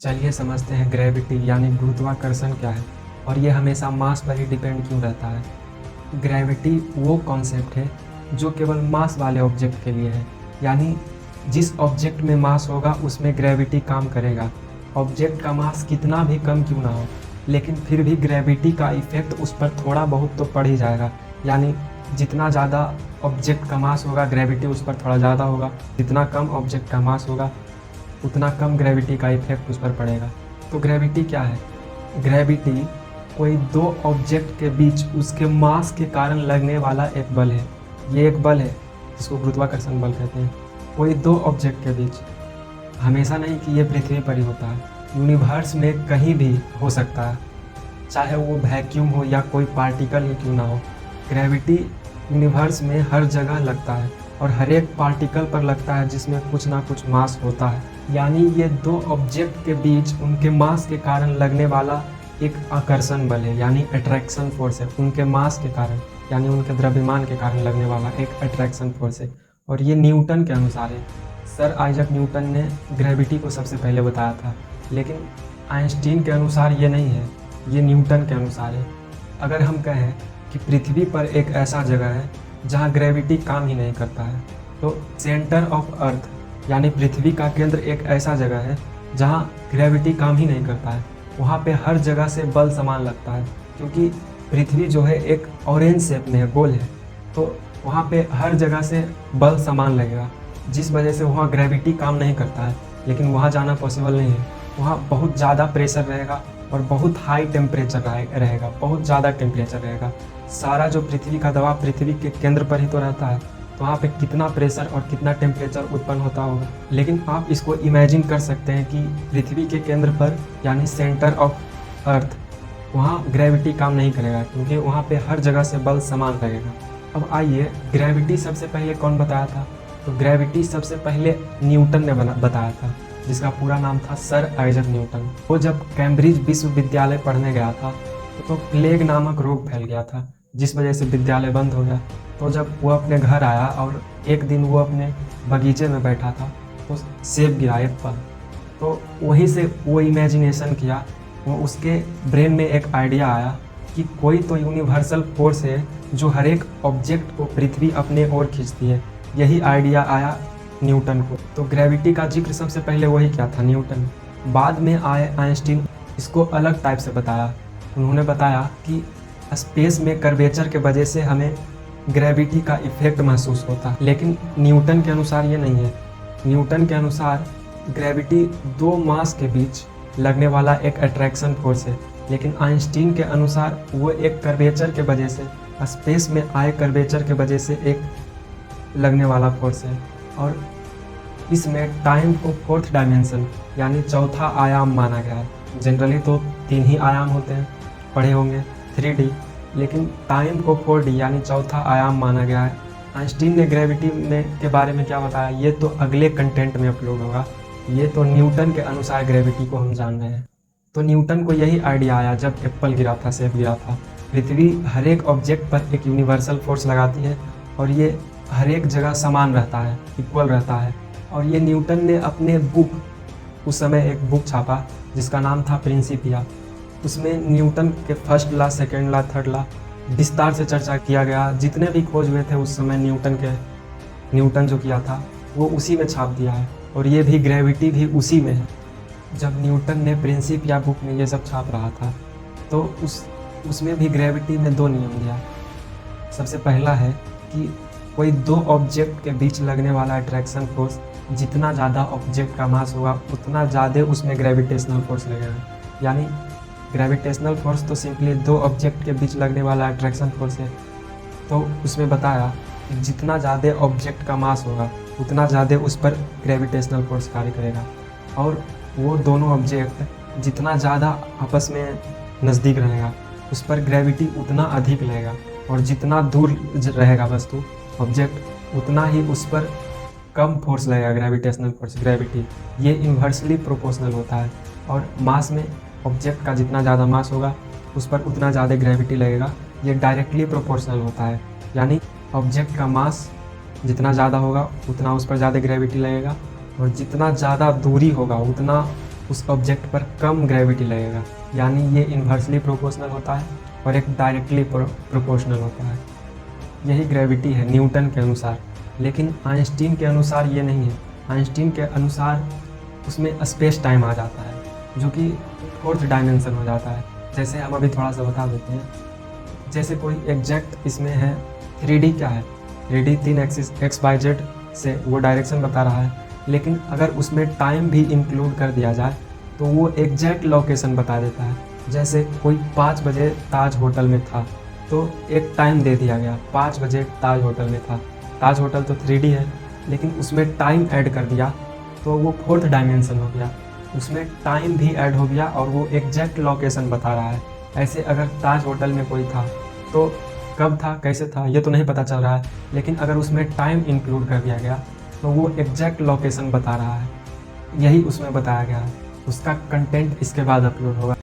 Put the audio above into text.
चलिए समझते हैं ग्रेविटी यानी गुरुत्वाकर्षण क्या है और ये हमेशा मास पर ही डिपेंड क्यों रहता है। ग्रेविटी वो कॉन्सेप्ट है जो केवल मास वाले ऑब्जेक्ट के लिए है, यानी जिस ऑब्जेक्ट में मास होगा उसमें ग्रेविटी काम करेगा। ऑब्जेक्ट का मास कितना भी कम क्यों ना हो, लेकिन फिर भी ग्रेविटी का इफेक्ट उस पर थोड़ा बहुत तो पड़ ही जाएगा। यानी जितना ज़्यादा ऑब्जेक्ट का मास होगा ग्रेविटी उस पर थोड़ा ज़्यादा होगा, जितना कम ऑब्जेक्ट का मास होगा उतना कम ग्रेविटी का इफेक्ट उस पर पड़ेगा। तो ग्रेविटी क्या है? ग्रेविटी कोई दो ऑब्जेक्ट के बीच उसके मास के कारण लगने वाला एक बल है। ये एक बल है जिसको गुरुत्वाकर्षण बल कहते हैं। कोई दो ऑब्जेक्ट के बीच, हमेशा नहीं कि ये पृथ्वी पर ही होता है, यूनिवर्स में कहीं भी हो सकता है, चाहे वो वैक्यूम हो या कोई पार्टिकल ही क्यों ना हो। ग्रेविटी यूनिवर्स में हर जगह लगता है और हर एक पार्टिकल पर लगता है जिसमें कुछ ना कुछ मास होता है। यानी ये दो ऑब्जेक्ट के बीच उनके मास के कारण लगने वाला एक आकर्षण बल है, यानी अट्रैक्शन फोर्स है। उनके मास के कारण यानी उनके द्रव्यमान के कारण लगने वाला एक अट्रैक्शन फोर्स है। और ये न्यूटन के अनुसार है। सर आइजक न्यूटन ने ग्रेविटी को सबसे पहले बताया था, लेकिन आइंस्टीन के अनुसार ये नहीं है, ये न्यूटन के अनुसार है। अगर हम कहें कि पृथ्वी पर एक ऐसा जगह है जहाँ ग्रेविटी काम ही नहीं करता है, तो सेंटर ऑफ अर्थ यानी पृथ्वी का केंद्र एक ऐसा जगह है जहाँ ग्रेविटी काम ही नहीं करता है। वहाँ पे हर जगह से बल समान लगता है, क्योंकि पृथ्वी जो है एक ऑरेंज शेप में है, गोल है, तो वहाँ पे हर जगह से बल समान लगेगा, जिस वजह से वहाँ ग्रेविटी काम नहीं करता है। लेकिन वहाँ जाना पॉसिबल नहीं है, वहाँ बहुत ज़्यादा प्रेशर रहेगा और बहुत हाई टेम्परेचर रहेगा, बहुत ज़्यादा टेम्परेचर रहेगा। सारा जो पृथ्वी का दबाव पृथ्वी के केंद्र पर ही तो रहता है, तो वहाँ पे कितना प्रेशर और कितना टेम्परेचर उत्पन्न होता होगा। लेकिन आप इसको इमेजिन कर सकते हैं कि पृथ्वी के केंद्र पर यानी सेंटर ऑफ अर्थ, वहाँ ग्रेविटी काम नहीं करेगा, क्योंकि वहाँ पे हर जगह से बल समान लगेगा। अब आइए, ग्रेविटी सबसे पहले कौन बताया था? तो ग्रेविटी सबसे पहले न्यूटन ने बताया था, जिसका पूरा नाम था सर आइजक न्यूटन। वो जब कैम्ब्रिज विश्वविद्यालय पढ़ने गया था तो प्लेग नामक रोग फैल गया था, जिस वजह से विद्यालय बंद हो गया। तो जब वो अपने घर आया और एक दिन वो अपने बगीचे में बैठा था तो सेब गिरा एक फल, तो वहीं से वो इमेजिनेशन किया, वो उसके ब्रेन में एक आइडिया आया कि कोई तो यूनिवर्सल फोर्स है जो हर एक ऑब्जेक्ट को पृथ्वी अपने ओर खींचती है। यही आइडिया आया न्यूटन को। तो ग्रेविटी का जिक्र सबसे पहले वही क्या था, न्यूटन। बाद में आए आइंस्टीन, इसको अलग टाइप से बताया। उन्होंने बताया कि स्पेस में कर्वेचर के वजह से हमें ग्रेविटी का इफेक्ट महसूस होता है, लेकिन न्यूटन के अनुसार ये नहीं है। न्यूटन के अनुसार ग्रेविटी दो मास के बीच लगने वाला एक अट्रैक्शन फोर्स है, लेकिन आइंस्टीन के अनुसार वो एक कर्वेचर के वजह से, स्पेस में आए कर्वेचर के वजह से एक लगने वाला फोर्स है। और इसमें टाइम को फोर्थ डायमेंशन यानी चौथा आयाम माना गया है। जनरली तो 3 ही आयाम होते हैं, पढ़े होंगे 3D, लेकिन टाइम को 4D यानी चौथा आयाम माना गया है। आइंस्टीन ने ग्रेविटी के बारे में क्या बताया, ये तो अगले कंटेंट में अपलोड होगा। ये तो न्यूटन के अनुसार ग्रेविटी को हम जान रहे हैं। तो न्यूटन को यही आइडिया आया जब एप्पल गिरा था, सेब गिरा था। पृथ्वी हर एक ऑब्जेक्ट पर एक यूनिवर्सल फोर्स लगाती है और ये हर एक जगह समान रहता है, इक्वल रहता है। और ये न्यूटन ने अपने बुक, उस समय एक बुक छापा जिसका नाम था प्रिंसिपिया। उसमें न्यूटन के first law, second law, third law विस्तार से चर्चा किया गया। जितने भी खोज हुए थे उस समय न्यूटन जो किया था वो उसी में छाप दिया है, और ये भी ग्रेविटी भी उसी में है। जब न्यूटन ने प्रिंसिपिया बुक में ये सब छाप रहा था तो उसमें भी ग्रेविटी में 2 नियम दिया। सबसे पहला है कि कोई दो ऑब्जेक्ट के बीच लगने वाला अट्रैक्शन फोर्स, जितना ज़्यादा ऑब्जेक्ट का मास होगा उतना ज़्यादा उसमें ग्रेविटेशनल फोर्स लगेगा। यानी ग्रेविटेशनल फोर्स तो सिंपली दो ऑब्जेक्ट के बीच लगने वाला अट्रैक्शन फोर्स है। तो उसमें बताया कि जितना ज़्यादा ऑब्जेक्ट का मास होगा उतना ज़्यादा उस पर ग्रेविटेशनल फोर्स कार्य करेगा, और वो दोनों ऑब्जेक्ट जितना ज़्यादा आपस में नज़दीक रहेगा उस पर ग्रेविटी उतना अधिक लगेगा, और जितना दूर रहेगा वस्तु ऑब्जेक्ट उतना ही उस पर कम फोर्स लगेगा, ग्रेविटेशनल फोर्स, ग्रेविटी। ये इन्वर्सली प्रोपोर्शनल होता है, और मास में ऑब्जेक्ट का जितना ज़्यादा मास होगा उस पर उतना ज़्यादा ग्रेविटी लगेगा। ये डायरेक्टली प्रोपोर्शनल होता है, यानी ऑब्जेक्ट का मास जितना ज़्यादा होगा उतना उस पर ज़्यादा ग्रेविटी लगेगा, और जितना ज़्यादा दूरी होगा उतना उस ऑब्जेक्ट पर कम ग्रेविटी लगेगा। यानी ये इन्वर्सली प्रोपोर्शनल होता है और एक डायरेक्टली प्रोपोर्शनल होता है। यही ग्रेविटी है न्यूटन के अनुसार। लेकिन आइंस्टीन के अनुसार ये नहीं है। आइंस्टीन के अनुसार उसमें स्पेस टाइम आ जाता है, जो कि फोर्थ डायमेंशन हो जाता है। जैसे हम अभी थोड़ा सा बता देते हैं। जैसे कोई एग्जैक्ट इसमें है 3D क्या है, 3D 3 एक्सिस XYZ से वो डायरेक्शन बता रहा है। लेकिन अगर उसमें टाइम भी इंक्लूड कर दिया जाए तो वो एग्जैक्ट लोकेशन बता देता है। जैसे कोई 5 बजे ताज होटल में था, तो एक टाइम दे दिया गया 5 बजे ताज होटल में था। ताज होटल तो 3D है, लेकिन उसमें टाइम ऐड कर दिया तो वो फोर्थ डायमेंशन हो गया। उसमें टाइम भी ऐड हो गया और वो एग्जैक्ट लोकेशन बता रहा है। ऐसे अगर ताज होटल में कोई था तो कब था, कैसे था, ये तो नहीं पता चल रहा है। लेकिन अगर उसमें टाइम इंक्लूड कर दिया गया तो वो एग्जैक्ट लोकेशन बता रहा है। यही उसमें बताया गया है। उसका कंटेंट इसके बाद अपलोड होगा।